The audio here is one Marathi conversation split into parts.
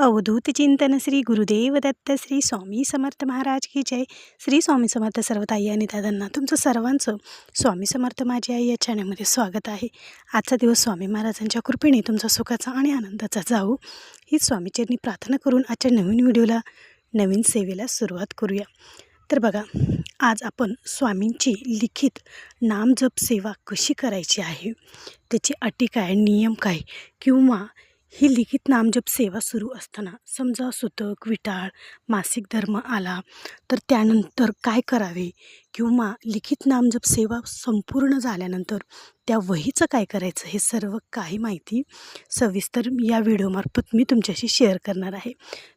अवधूत चिंतन श्री गुरुदेव दत्त श्री स्वामी समर्थ महाराज की जय. श्री स्वामी समर्थ. सर्व ताई आणि दादांना तुमचं सर्वांचं स्वामी समर्थ माझी आई या चॅनलमध्ये स्वागत आहे. आजचा दिवस स्वामी महाराजांच्या कृपेने तुमचा सुखाचा आणि आनंदाचा जाऊ ही स्वामीचरणी प्रार्थना करून आजच्या नवीन व्हिडिओला नवीन सेवेला सुरुवात करूया. तर बघा, आज आपण स्वामींची लिखित नामजप सेवा कशी करायची आहे, त्याची अटी काय, नियम काय, किंवा ही लिखित नामजप सेवा सुरू असताना समजा सुतक, विटाळ, मासिक धर्म आला तर त्यानंतर काय करावे, किंवा लिखित नामजप सेवा संपूर्ण झाल्यानंतर त्या वहीचं काय करायचं, हे सर्व काही माहिती सविस्तर या व्हिडिओमार्फत मी तुमच्याशी शेअर करणार आहे.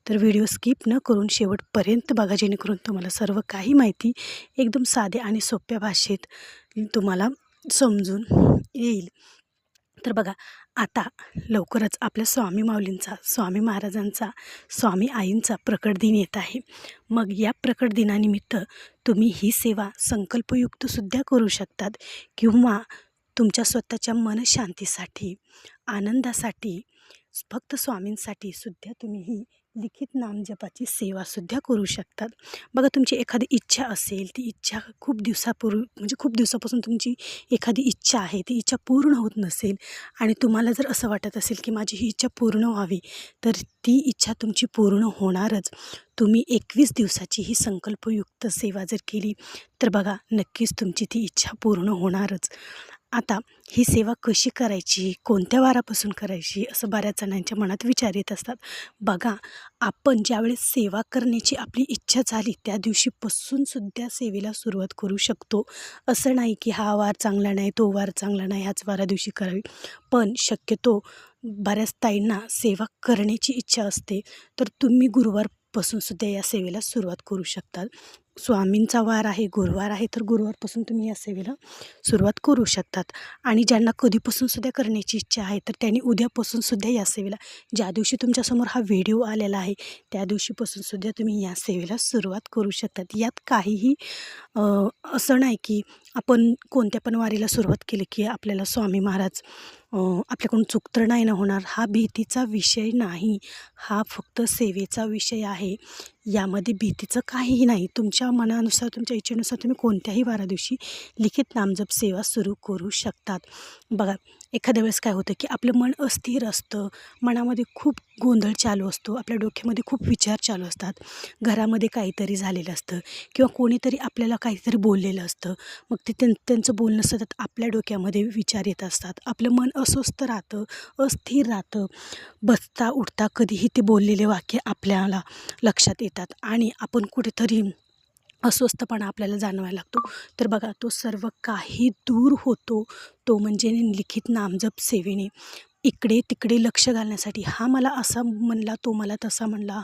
तर व्हिडिओ स्किप न करून शेवटपर्यंत बघा, जेणेकरून तुम्हाला सर्व काही माहिती एकदम साध्या आणि सोप्या भाषेत तुम्हाला समजून येईल. तर बघा, आता लवकरच आपल्या स्वामी माऊलींचा, स्वामी महाराजांचा, स्वामी आईंचा प्रकट दिन येत आहे. मग या प्रकट दिनानिमित्त तुम्ही ही सेवा संकल्पयुक्तसुद्धा करू शकतात, किंवा तुमच्या स्वतःच्या मनशांतीसाठी, आनंदासाठी, फक्त स्वामींसाठी सुद्धा तुम्ही ही लिखित नामजपाची सेवासुद्धा करू शकतात. बघा, तुमची एखादी इच्छा असेल, ती इच्छा खूप दिवसापासून तुमची एखादी इच्छा आहे, ती इच्छा पूर्ण होत नसेल आणि तुम्हाला जर असं वाटत असेल की माझी ही इच्छा पूर्ण व्हावी, तर ती इच्छा तुमची पूर्ण होणारच. तुम्ही 21 दिवसाची ही संकल्पयुक्त सेवा जर केली तर बघा, नक्कीच तुमची ती इच्छा पूर्ण होणारच. आता ही सेवा कशी करायची, कोणत्या वारापासून करायची, असं बऱ्याच जणांच्या मनात विचार येत असतात. बघा, आपण ज्यावेळेस सेवा करण्याची आपली इच्छा झाली त्या दिवशीपासून सुद्धा सेवेला सुरुवात करू शकतो. असं नाही की हा वार चांगला नाही, तो वार चांगला नाही, ह्याच वारा दिवशी करावी. पण शक्यतो बऱ्याच ताईंना सेवा करण्याची इच्छा असते, तर तुम्ही गुरुवारपासून सुद्धा या सेवेला सुरुवात करू शकतात. स्वामींचा वार आहे, गुरुवार आहे, तर गुरुवारपासून तुम्ही या सेवेला सुरुवात करू शकतात. आणि ज्यांना कधीपासून सुद्धा करण्याची इच्छा आहे तर त्यांनी उद्यापासून सुद्धा या सेवेला, ज्या दिवशी तुमच्यासमोर हा व्हिडिओ आलेला आहे त्या दिवशीपासून सुद्धा तुम्ही या सेवेला सुरुवात करू शकतात. यात काहीही असं नाही की आपण कोणत्या पण वारीला सुरुवात केली की आपल्याला स्वामी महाराज आपल्याकडून चूक तर नाही ना होणार. हा भीतीचा विषय नाही, हा फक्त सेवेचा विषय आहे. यामध्ये भीतीचं काहीही नाही. तुमच्या मनानुसार, तुमच्या इच्छेनुसार तुम्ही कोणत्याही वारा दिवशी लिखित नामजप सेवा सुरू करू शकतात. बघा, एखाद्या वेळेस काय होतं की आपलं मन अस्थिर असतं, मनामध्ये खूप गोंधळ चालू असतो, आपल्या डोक्यामध्ये खूप विचार चालू असतात, घरामध्ये काहीतरी झालेलं असतं, किंवा कोणीतरी आपल्याला काहीतरी बोललेलं असतं. मग ते त्यांचं बोलणं सतत आपल्या डोक्यामध्ये विचार येत असतात. आपलं मन अस्वस्थ राहतं, अस्थिर राहतं. बसता उठता कधीही ते बोललेले वाक्य आपल्याला लक्षात येतात आणि आपण कुठेतरी अस्वस्थपणा आपल्याला जाणवायला लागतो. तर बघा, तो सर्व काही दूर होतो, तो म्हणजे लिखित नामजप सेवेने. इकडे तिकडे लक्ष घालण्यासाठी, हा मला असा म्हणला, तो मला तसा म्हणला,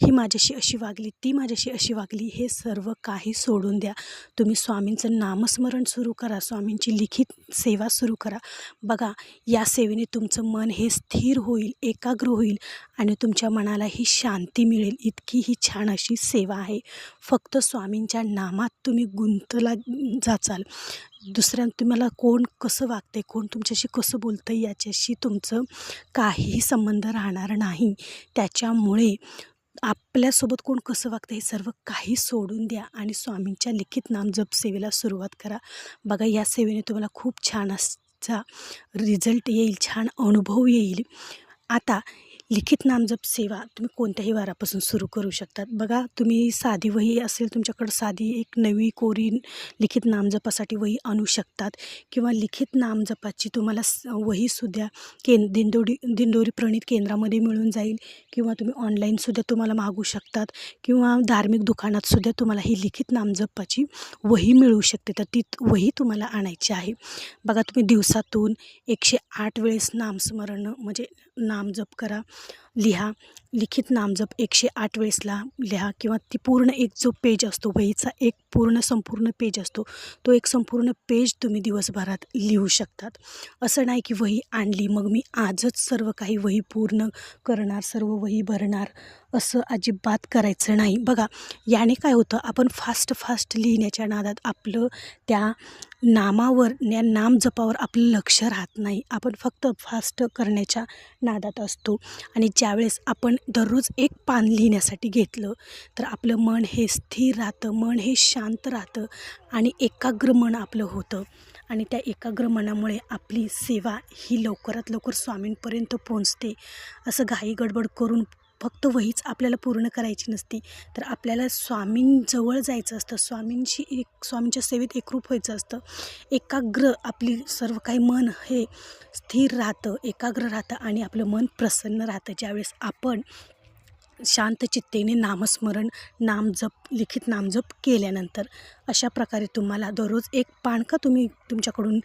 ही माझ्याशी अशी वागली, ती माझ्याशी अशी वागली, हे सर्व काही सोडून द्या. तुम्ही स्वामींचं नामस्मरण सुरू करा, स्वामींची लिखित सेवा सुरू करा. बघा, या सेवेने तुमचं मन हे स्थिर होईल, एकाग्र होईल आणि तुमच्या मनाला ही शांती मिळेल. इतकी ही छान अशी सेवा आहे. फक्त स्वामींच्या नामात तुम्ही गुंतला जाचाल. तुम्हाला कोण कसं वागते, कोण तुमच्याशी कसं बोलतं, याच्याशी तुमचं काहीही संबंध राहणार नाही. त्याच्यामुळे आपल्यासोबत कोण कसं वागतं हे सर्व काही सोडून द्या आणि स्वामींच्या लिखित नामजप सेवेला सुरुवात करा. बघा, या सेवेने तुम्हाला खूप छान असा रिझल्ट येईल, छान अनुभव येईल. आता लिखित नामजप सेवा तुम्ही कोणत्याही वारापासून सुरू करू शकतात. बघा, तुम्ही साधी वही असेल तुमच्याकडं, साधी एक नवी कोरी लिखित नामजपासाठी वही आणू शकतात, किंवा लिखित नामजपाची तुम्हाला वहीसुद्धा दिंडोरी प्रणित केंद्रामध्ये मिळून जाईल, किंवा तुम्ही ऑनलाईनसुद्धा तुम्हाला मागू शकतात, किंवा धार्मिक दुकानातसुद्धा तुम्हाला ही लिखित नामजपाची वही मिळू शकते. तर ती वही तुम्हाला आणायची आहे. बघा, तुम्ही दिवसातून 108 वेळेस नामस्मरण म्हणजे नामजप करा, लिहा. लिखित नामजप 108 वेळेसला लिहा, किंवा ती पूर्ण एक जो पेज असतो वहीचा, एक संपूर्ण पेज असतो, तो एक संपूर्ण पेज तुम्ही दिवसभरात लिहू शकतात. असं नाही की वही आणली मग मी आजच सर्व काही वही पूर्ण करणार, सर्व वही भरणार, असं अजिबात करायचं नाही. बघा, याने काय होतं, आपण फास्ट लिहिण्याच्या नादात आपलं त्या नामावर, या नामजपावर आपलं लक्ष राहत नाही. आपण फक्त फास्ट करण्याच्या नादात असतो आणि ज्यावेळेस आपण दररोज एक पान लिहिण्यासाठी घेतलं तर आपलं मन हे स्थिर राहतं, मन हे शांत राहतं आणि एकाग्र मन आपलं होतं. आणि त्या एकाग्र मनामुळे आपली सेवा ही लवकरात लवकर स्वामींपर्यंत पोहोचते. असं घाई गडबड करून फक्त वहीच आपल्याला पूर्ण करायची नसती, तर आपल्याला स्वामींजवळ जायचं असतं, स्वामींच्या सेवेत एकरूप व्हायचं असतं. एकाग्र आपली सर्व काही मन हे स्थिर राहतं, एकाग्र राहतं आणि आपलं मन प्रसन्न राहतं. ज्यावेळेस आपण शांत चित्तेने नामस्मरण, नामजप, लिखित नामजप केल्यानंतर अशा प्रकारे तुम्हाला दररोज एक पान का तुमच्याकडून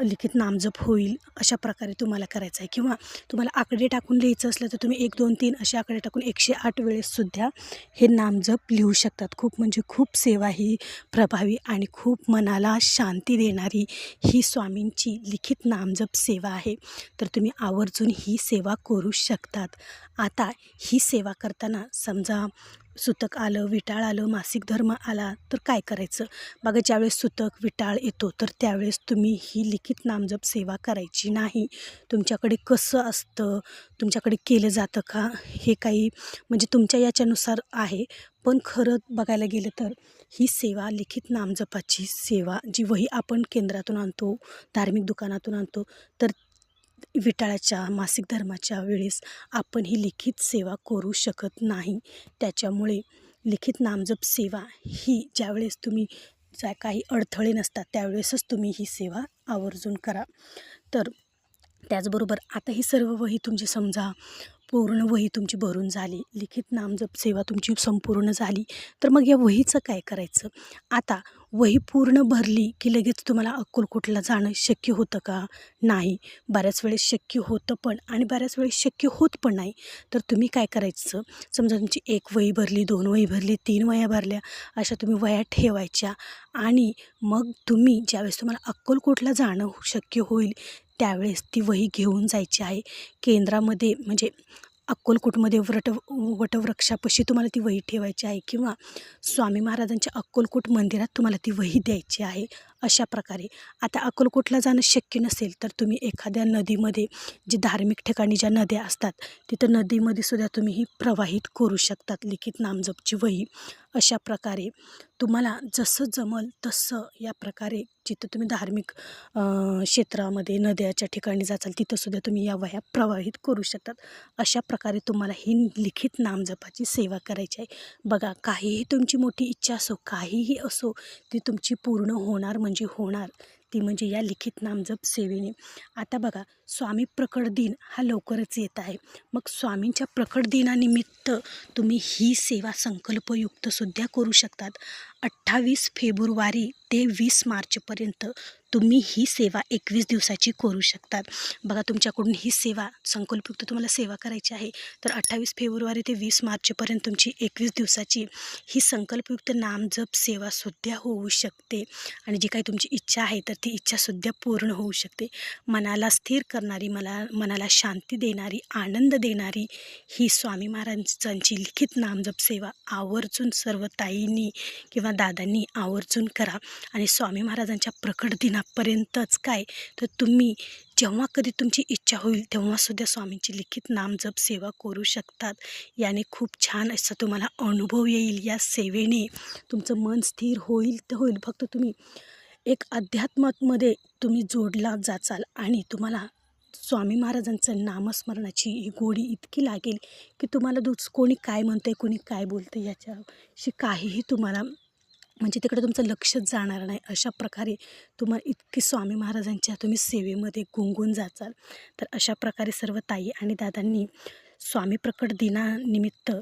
लिखित नामजप होईल अशा प्रकारे तुम्हाला करायचं आहे. किंवा तुम्हाला आकडे टाकून लिहायचं असलं तर तुम्ही 1, 2, 3 असे आकडे टाकून 108 वेळेससुद्धा हे नामजप लिहू शकतात. खूप म्हणजे खूप सेवा ही प्रभावी आणि खूप मनाला शांती देणारी ही स्वामींची लिखित नामजप सेवा आहे. तर तुम्ही आवर्जून ही सेवा करू शकतात. आता ही सेवा करताना समजा सुतक आलं, विटाळ आलं, मासिक धर्म आला तर काय करायचं? बघा, ज्यावेळेस सुतक, विटाळ येतो तर त्यावेळेस तुम्ही ही लिखित नामजप सेवा करायची नाही. तुमच्याकडे कसं असतं, तुमच्याकडे केलं जातं का, हे काही म्हणजे तुमच्या याच्यानुसार आहे. पण खरं बघायला गेलं तर ही सेवा, लिखित नामजपाची सेवा, जी वही आपण केंद्रातून आणतो, धार्मिक दुकानातून आणतो, तर विटाळाच्या, मासिक धर्माच्या वेळेस आपण ही लिखित सेवा करू शकत नाही. त्याच्यामुळे लिखित नामजप सेवा ही ज्यावेळेस तुम्ही काही अडथळे नसतात त्यावेळेसच तुम्ही ही सेवा आवर्जून करा. तर त्याचबरोबर आता ही सर्व वही तुमची समजा पूर्ण वही तुमची भरून झाली, लिखित नामजप सेवा तुमची संपूर्ण झाली, तर मग या वहीचं काय करायचं? आता वही पूर्ण भरली की लगेच तुम्हाला अक्कलकोटला जाणं शक्य होतं का? नाही. बऱ्याच वेळेस शक्य होतं पण आणि बऱ्याच वेळेस शक्य होत पण नाही. तर तुम्ही काय करायचं, समजा तुमची 1 वही भरली, 2 वही भरली, 3 वह्या भरल्या, अशा तुम्ही वह्या ठेवायच्या आणि मग तुम्ही ज्यावेळेस तुम्हाला अक्कलकोटला जाणं शक्य होईल त्यावेळेस ती वही घेऊन जायची आहे. केंद्रामध्ये म्हणजे अक्कलकोटमध्ये वटवृक्षापाशी तुम्हाला ती वही ठेवायची आहे किंवा स्वामी महाराजांच्या अक्कलकोट मंदिरात तुम्हाला ती वही द्यायची आहे. अशा प्रकारे आता अक्कलकोटला जाणं शक्य नसेल तर तुम्ही एखाद्या नदीमध्ये, जी धार्मिक ठिकाणी ज्या नद्या असतात तिथं नदीमध्ये सुद्धा तुम्ही ही प्रवाहित करू शकतात लिखित नामजपची वही. अशा प्रकारे तुम्हाला जसं जमल तसं या प्रकारे जिथं तुम्ही धार्मिक क्षेत्रामध्ये नद्याच्या ठिकाणी जाचाल तिथंसुद्धा तुम्ही या वह्या प्रवाहित करू शकतात. अशा प्रकारे तुम्हाला ही लिखित नामजपाची सेवा करायची आहे. बघा, काहीही तुमची मोठी इच्छा असो, काहीही असो, ती तुमची पूर्ण होणार म्हणजे होणार, ती म्हणजे या लिखित नामजप सेवेने. आता बघा, स्वामी प्रकट दिन हा लवकरच येत आहे. मग स्वामींच्या प्रकट दिनानिमित्त तुम्ही ही सेवा संकल्पयुक्तसुद्धा करू शकतात. 28 फेब्रुवारी ते 20 मार्चपर्यंत तुम्ही ही सेवा 21 दिवसाची करू शकतात. बघा, तुमच्याकडून ही सेवा संकल्पयुक्त तुम्हाला सेवा करायची आहे तर 28 फेब्रुवारी ते 20 मार्चपर्यंत तुमची 21 दिवसाची ही संकल्पयुक्त नामजप सेवासुद्धा होऊ शकते. आणि जी काही तुमची इच्छा आहे तर ती इच्छासुद्धा पूर्ण होऊ शकते. मनाला स्थिर करणारी, मनाला शांती देणारी, आनंद देणारी ही स्वामी महाराजांची लिखित नामजप सेवा आवर्जून सर्व ताईंनी किंवा दादांनी आवर्जून करा. आणि स्वामी महाराजांच्या प्रकट दिनापर्यंतच काय तर तुम्ही जेव्हा कधी तुमची इच्छा होईल तेव्हासुद्धा स्वामींची लिखित नामजप सेवा करू शकतात. याने खूप छान असा तुम्हाला अनुभव येईल. या सेवेने तुमचं मन स्थिर होईल तर होईल, फक्त तुम्ही एक अध्यात्मामध्ये तुम्ही जोडला जाचाल आणि तुम्हाला स्वामी महाराजांचं नामस्मरणाची ही गोडी इतकी लागेल की तुम्हाला कोणी काय म्हणतंय, कोणी काय बोलतं याच्याशी काहीही तुम्हाला म्हणजे तिकडे तुमचं लक्षच जाणार नाही. अशा प्रकारे तुम्हाला इतकी स्वामी महाराजांच्या तुम्ही सेवेमध्ये गुंगून जाचाल. तर अशा प्रकारे सर्व ताई आणि दादांनी स्वामी प्रकट दिनानिमित्त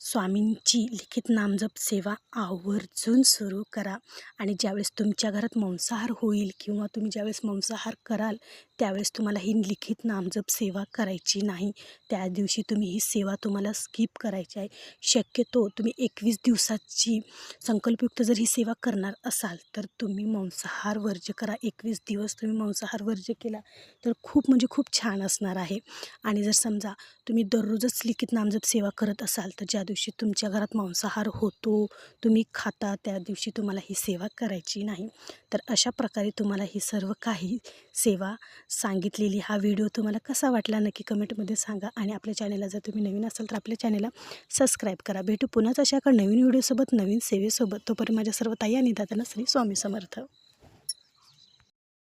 स्वामींची लिखित नामजप सेवा आवर्जून सुरू करा. आणि ज्यावेळेस तुमच्या घरात मांसाहार होईल किंवा तुम्ही ज्यावेळेस मांसाहार कराल त्यावेळेस तुम्हाला ही लिखित नामजप सेवा करायची नाही. त्या दिवशी तुम्ही ही सेवा तुम्हाला स्किप करायची आहे. शक्यतो तुम्ही 21 दिवसाची संकल्पयुक्त जर ही सेवा करणार असाल तर तुम्ही मांसाहार वर्ज्य करा. 21 दिवस तुम्ही मांसाहार वर्ज्य केला तर खूप म्हणजे खूप छान असणार आहे. आणि जर समजा तुम्ही दररोजच लिखित नामजप सेवा करत असाल तर ज्या दिवशी तुमच्या घरात मांसाहार होतो, तुम्ही खाता, त्या दिवशी तुम्हाला ही सेवा करायची नाही. तर अशा प्रकारे तुम्हाला ही सर्व काही सेवा सांगितलेली हा व्हिडिओ तुम्हाला कसा वाटला नक्की कमेंटमध्ये सांगा. आणि आपल्या चॅनलला जर तुम्ही नवीन असाल तर आपल्या चॅनलला सबस्क्राईब करा. भेटू पुन्हाच अशा नवीन व्हिडिओसोबत, नवीन सेवेसोबत. तोपर्यंत माझ्या सर्व ताई आणि दादांना श्री स्वामी समर्थ.